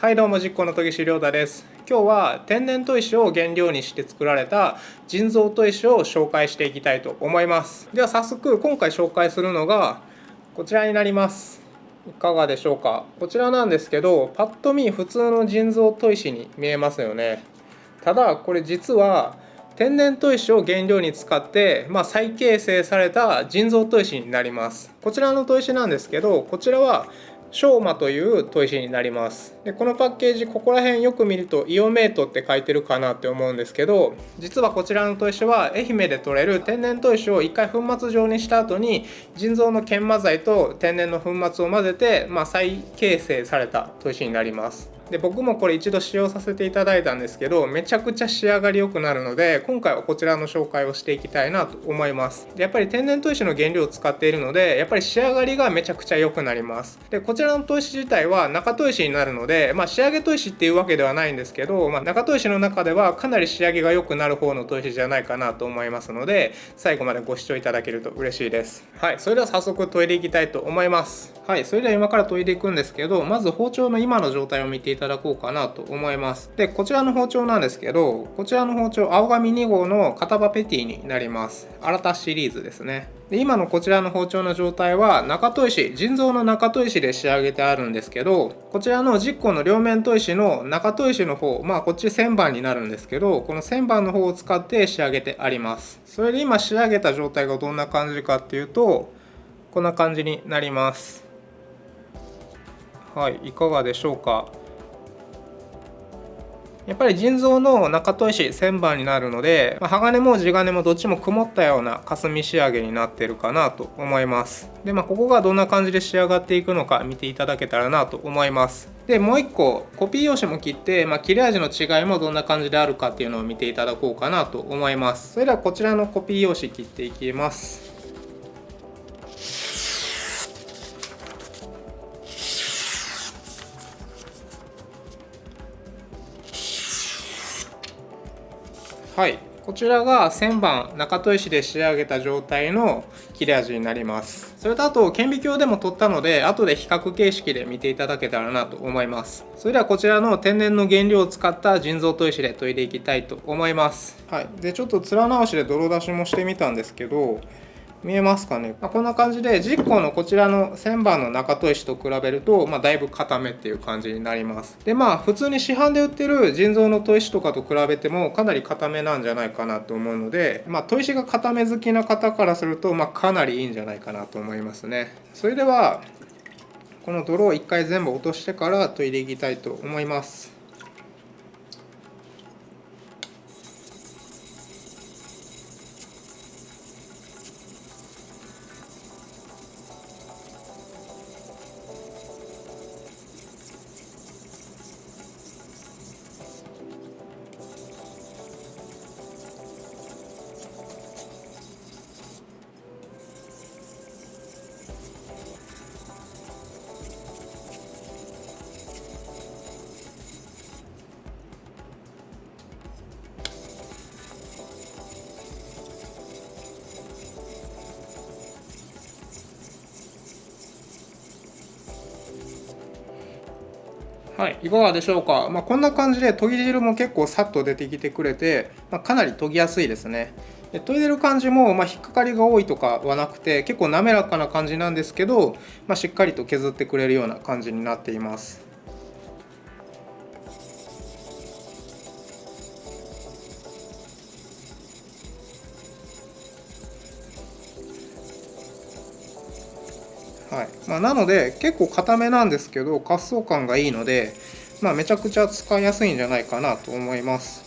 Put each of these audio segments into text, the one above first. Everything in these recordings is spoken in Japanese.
はいどうも、実行の研ぎ師亮太です。今日は天然砥石を原料にして作られた人造砥石を紹介していきたいと思います。では早速今回紹介するのがこちらになります。いかがでしょうか。こちらなんですけど、パッと見普通の人造砥石に見えますよね。ただこれ実は天然砥石を原料に使って、再形成された人造砥石になります。こちらの砥石なんですけど、こちらは翔馬という砥石になります。でこのパッケージ、ここら辺よく見るとイオメイトって書いてるかなって思うんですけど、実はこちらの砥石は愛媛で採れる天然砥石を一回粉末状にした後に人造の研磨剤と天然の粉末を混ぜて、再形成された砥石になります。で僕もこれ一度使用させていただいたんですけど、めちゃくちゃ仕上がり良くなるので、今回はこちらの紹介をしていきたいなと思います。でやっぱり天然砥石の原料を使っているので、やっぱり仕上がりがめちゃくちゃ良くなります。でこちらの砥石自体は中砥石になるので、仕上げ砥石っていうわけではないんですけど、中砥石の中ではかなり仕上げが良くなる方の砥石じゃないかなと思いますので、最後までご視聴いただけると嬉しいです。はい、それでは早速研いでいきたいと思います。はい、それでは今から研いでいくんですけど、まず包丁の今の状態を見ていただこうかなと思います。でこちらの包丁なんですけど、こちらの包丁青紙2号の片刃ペティになります。新田シリーズですね。で今のこちらの包丁の状態は中砥石、人造の中砥石で仕上げてあるんですけど、こちらの10個の両面砥石の中砥石の方、こっち旋盤になるんですけど、この旋盤の方を使って仕上げてあります。それで今仕上げた状態がどんな感じかっていうと、こんな感じになります。はい、いかがでしょうか。やっぱり人造の中砥石旋盤になるので、鋼も地金もどっちも曇ったような霞仕上げになってるかなと思います。でここがどんな感じで仕上がっていくのか見ていただけたらなと思います。でもう一個コピー用紙も切って、切れ味の違いもどんな感じであるかっていうのを見ていただこうかなと思います。それではこちらのコピー用紙切っていきます。はい、こちらが旋盤中砥石で仕上げた状態の切れ味になります。それとあと顕微鏡でも撮ったので、後で比較形式で見ていただけたらなと思います。それではこちらの天然の原料を使った人造砥石で研いでいきたいと思います。はい、でちょっと面直しで泥出しもしてみたんですけど、見えますかね。こんな感じで10個のこちらの旋盤の中砥石と比べると、だいぶ固めっていう感じになります。で普通に市販で売ってる人造の砥石とかと比べてもかなり固めなんじゃないかなと思うので、砥石が固め好きな方からすると、かなりいいんじゃないかなと思いますね。それではこの泥を一回全部落としてから研いでいきたいと思います。はい、いかがでしょうか。こんな感じで研ぎ汁も結構さっと出てきてくれて、かなり研ぎやすいですね。で研いでる感じも、引っかかりが多いとかはなくて、結構滑らかな感じなんですけど、しっかりと削ってくれるような感じになっています。はい、なので結構固めなんですけど滑走感がいいので、めちゃくちゃ使いやすいんじゃないかなと思います。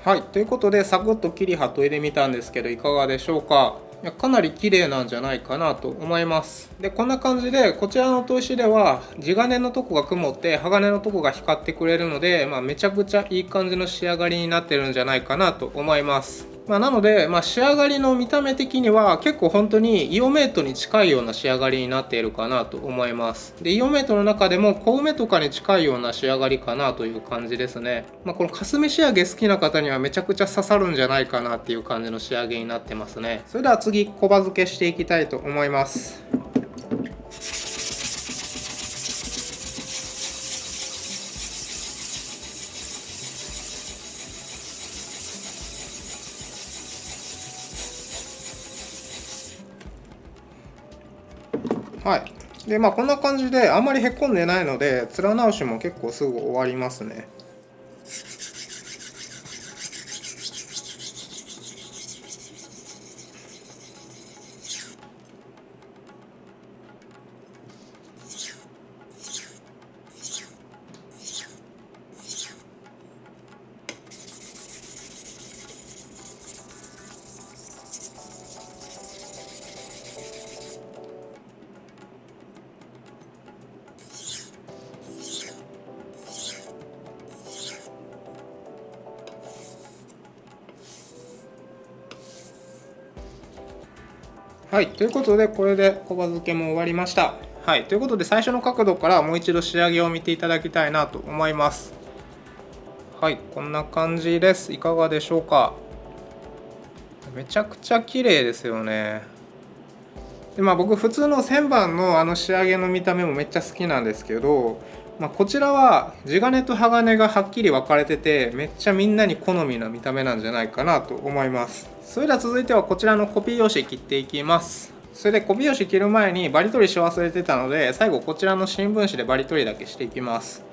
はい、ということでサクッと切り葉研いでみたんですけど、いかがでしょうか。いやかなり綺麗なんじゃないかなと思います。でこんな感じでこちらの砥石では地金のとこが曇って鋼のとこが光ってくれるので、めちゃくちゃいい感じの仕上がりになってるんじゃないかなと思います。なので、仕上がりの見た目的には結構本当にイオメイトに近いような仕上がりになっているかなと思います。でイオメイトの中でも小梅とかに近いような仕上がりかなという感じですね。このかすみ仕上げ好きな方にはめちゃくちゃ刺さるんじゃないかなっていう感じの仕上げになってますね。それでは次小葉漬けしていきたいと思います。はい。でこんな感じであんまりへこんでないので面直しも結構すぐ終わりますね。はい、ということでこれで小葉漬けも終わりました。はい、ということで最初の角度からもう一度仕上げを見ていただきたいなと思います。はい、こんな感じです。いかがでしょうか。めちゃくちゃ綺麗ですよね。で僕普通の旋盤の仕上げの見た目もめっちゃ好きなんですけど、こちらは地金と鋼がはっきり分かれててめっちゃみんなに好みな見た目なんじゃないかなと思います。それでは続いてはこちらのコピー用紙切っていきます。それでコピー用紙切る前にバリ取りし忘れてたので最後こちらの新聞紙でバリ取りだけしていきます。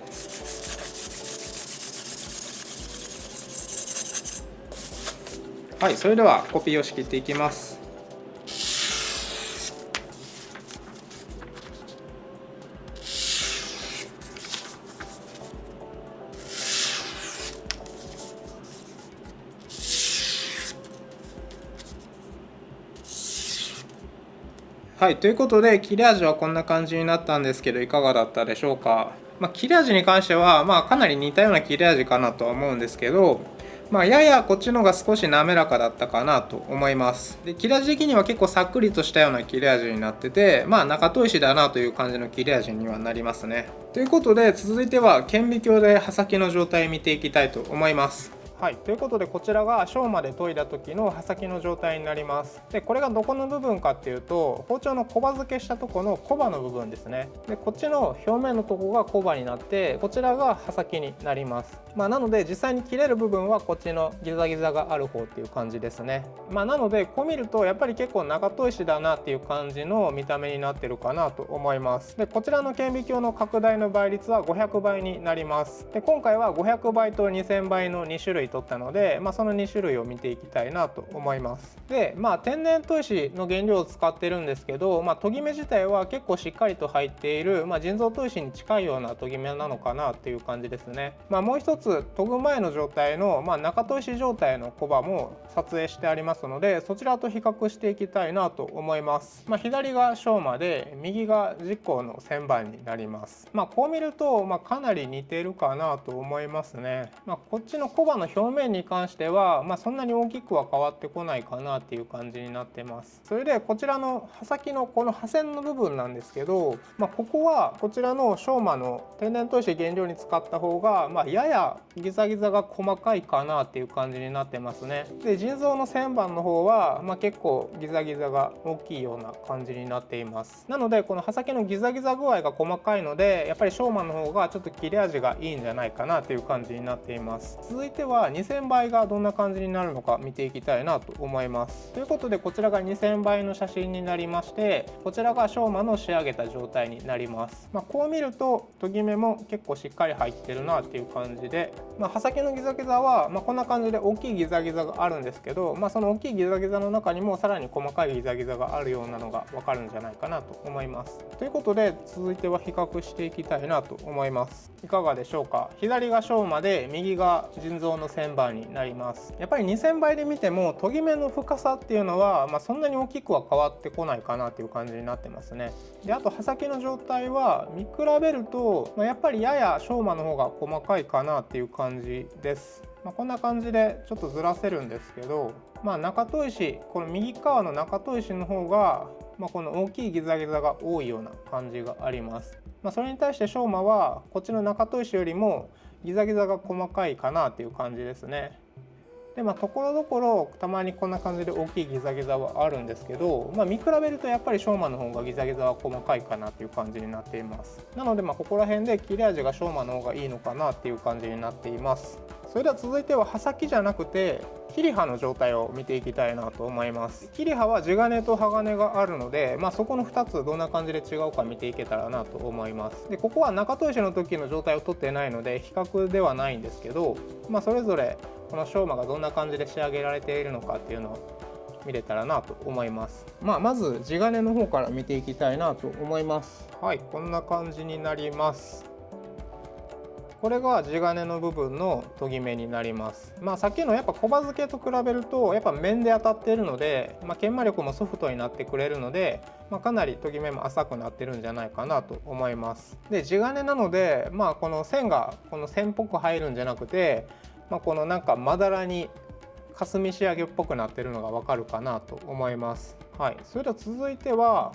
はい、それではコピー用紙切っていきます。はい、ということで切れ味はこんな感じになったんですけどいかがだったでしょうか。切れ味に関してはかなり似たような切れ味かなとは思うんですけど、ややこっちの方が少し滑らかだったかなと思います。で切れ味的には結構さっくりとしたような切れ味になってて中砥石だなという感じの切れ味にはなりますね。ということで続いては顕微鏡で刃先の状態を見ていきたいと思います。はい、ということでこちらが小まで研いだ時の刃先の状態になります。でこれがどこの部分かっていうと包丁の小刃付けしたとこの小刃の部分ですね。でこっちの表面のとこが小刃になってこちらが刃先になります。なので実際に切れる部分はこっちのギザギザがある方っていう感じですね。なのでこう見るとやっぱり結構長砥石だなっていう感じの見た目になってるかなと思います。でこちらの顕微鏡の拡大の倍率は500倍になります。で今回は500倍と2000倍の2種類取ったので、その2種類を見ていきたいなと思います。で天然砥石の原料を使ってるんですけど、研ぎ目自体は結構しっかりと入っている、人造砥石に近いような研ぎ目なのかなっていう感じですね。もう一つ研ぐ前の状態の、中砥石状態の小刃も撮影してありますのでそちらと比較していきたいなと思います。左が小刃で右が実行の旋盤になります。こう見ると、かなり似てるかなと思いますね。こっちの小刃の表面に関しては、そんなに大きくは変わってこないかなっていう感じになってます。それでこちらの刃先のこの刃線の部分なんですけど、ここはこちらの小刃の天然砥石原料に使った方が、ややギザギザが細かいかなっていう感じになってますね。で腎臓の旋盤の方は、結構ギザギザが大きいような感じになっています。なのでこの刃先のギザギザ具合が細かいのでやっぱり小刃の方がちょっと切れ味がいいんじゃないかなという感じになっています。続いては2000倍がどんな感じになるのか見ていきたいなと思います。ということでこちらが2000倍の写真になりましてこちらが小刃の仕上げた状態になります。こう見ると研ぎ目も結構しっかり入ってるなっていう感じで、刃先のギザギザは、こんな感じで大きいギザギザがあるんですけど、その大きいギザギザの中にもさらに細かいギザギザがあるようなのが分かるんじゃないかなと思います。ということで続いては比較していきたいなと思います。いかがでしょうか。左が小刃で右が腎臓の旋盤になります。やっぱり2000倍で見ても研ぎ目の深さっていうのは、そんなに大きくは変わってこないかなという感じになってますね。であと刃先の状態は見比べると、やっぱりやや小刃の方が細かいかなっていう感じです。こんな感じでちょっとずらせるんですけど、中砥石、この右側の中砥石の方が、この大きいギザギザが多いような感じがあります。それに対してしょうまはこっちの中砥石よりもギザギザが細かいかなっていう感じですね。でところどころたまにこんな感じで大きいギザギザはあるんですけど、見比べるとやっぱりしょうまの方がギザギザは細かいかなっていう感じになっています。なのでここら辺で切れ味がしょうまの方がいいのかなっていう感じになっています。それでは続いては刃先じゃなくて切り刃の状態を見ていきたいなと思います。切り刃は地金と刃金があるので、そこの2つどんな感じで違うか見ていけたらなと思います。でここは中砥石の時の状態を取ってないので比較ではないんですけど、それぞれこのしょうまがどんな感じで仕上げられているのかっていうのを見れたらなと思います。まず地金の方から見ていきたいなと思います。はい、こんな感じになります。これが地金の部分の研ぎ目になります。さっきのやっぱ小刃付けと比べるとやっぱ面で当たっているので、研磨力もソフトになってくれるので、かなり研ぎ目も浅くなってるんじゃないかなと思います。で地金なので、この線がこの線っぽく入るんじゃなくて、このなんかまだらに霞仕上げっぽくなってるのがわかるかなと思います。はい、それでは続いては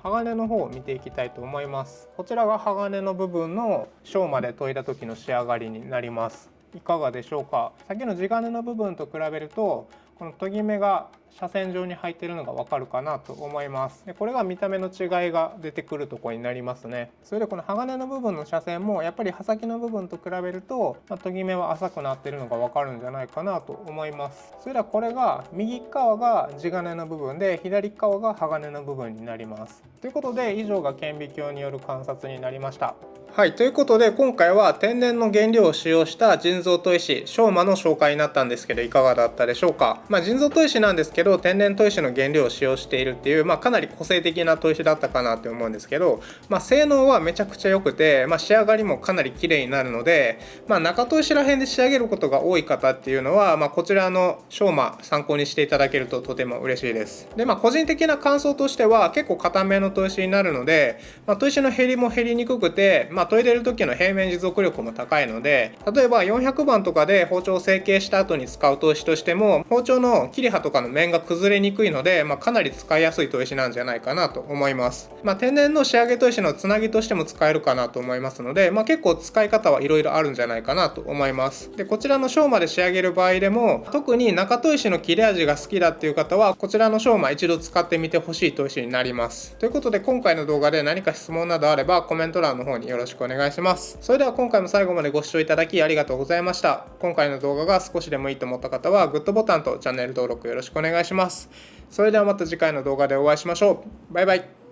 鋼の方を見ていきたいと思います。こちらが鋼の部分のしょうまで研いだ時の仕上がりになります。いかがでしょうか。さっきの地金の部分と比べるとこの研ぎ目が斜線上に入っているのがわかるかなと思います。でこれが見た目の違いが出てくるところになりますね。それでこの鋼の部分の斜線もやっぱり刃先の部分と比べると、研ぎ目は浅くなっているのがわかるんじゃないかなと思います。それではこれが右側が地金の部分で左側が鋼の部分になります。ということで以上が顕微鏡による観察になりました。はい、ということで今回は天然の原料を使用した人造砥石しょうまの紹介になったんですけど、いかがだったでしょうか。人造砥石なんですけど天然砥石の原料を使用しているっていう、かなり個性的な砥石だったかなって思うんですけど、性能はめちゃくちゃ良くて、仕上がりもかなり綺麗になるので、中砥石ら辺で仕上げることが多い方っていうのは、こちらのしょうま参考にしていただけるととても嬉しいです。で個人的な感想としては結構硬めの砥石になるので、砥石の減りも減りにくくて、研いでる時の平面持続力も高いので、例えば400番とかで包丁を成形した後に使う砥石としても包丁の切り刃とかの面が崩れにくいので、かなり使いやすい砥石なんじゃないかなと思います。天然の仕上げ砥石のつなぎとしても使えるかなと思いますので、結構使い方はいろいろあるんじゃないかなと思います。でこちらのしょうまで仕上げる場合でも特に中砥石の切れ味が好きだっていう方はこちらのしょうま一度使ってみてほしい砥石になります。ということで今回の動画で何か質問などあればコメント欄の方によろしくお願いします。それでは今回も最後までご視聴いただきありがとうございました。今回の動画が少しでもいいと思った方はグッドボタンとチャンネル登録よろしくお願いします。それではまた次回の動画でお会いしましょう。バイバイ。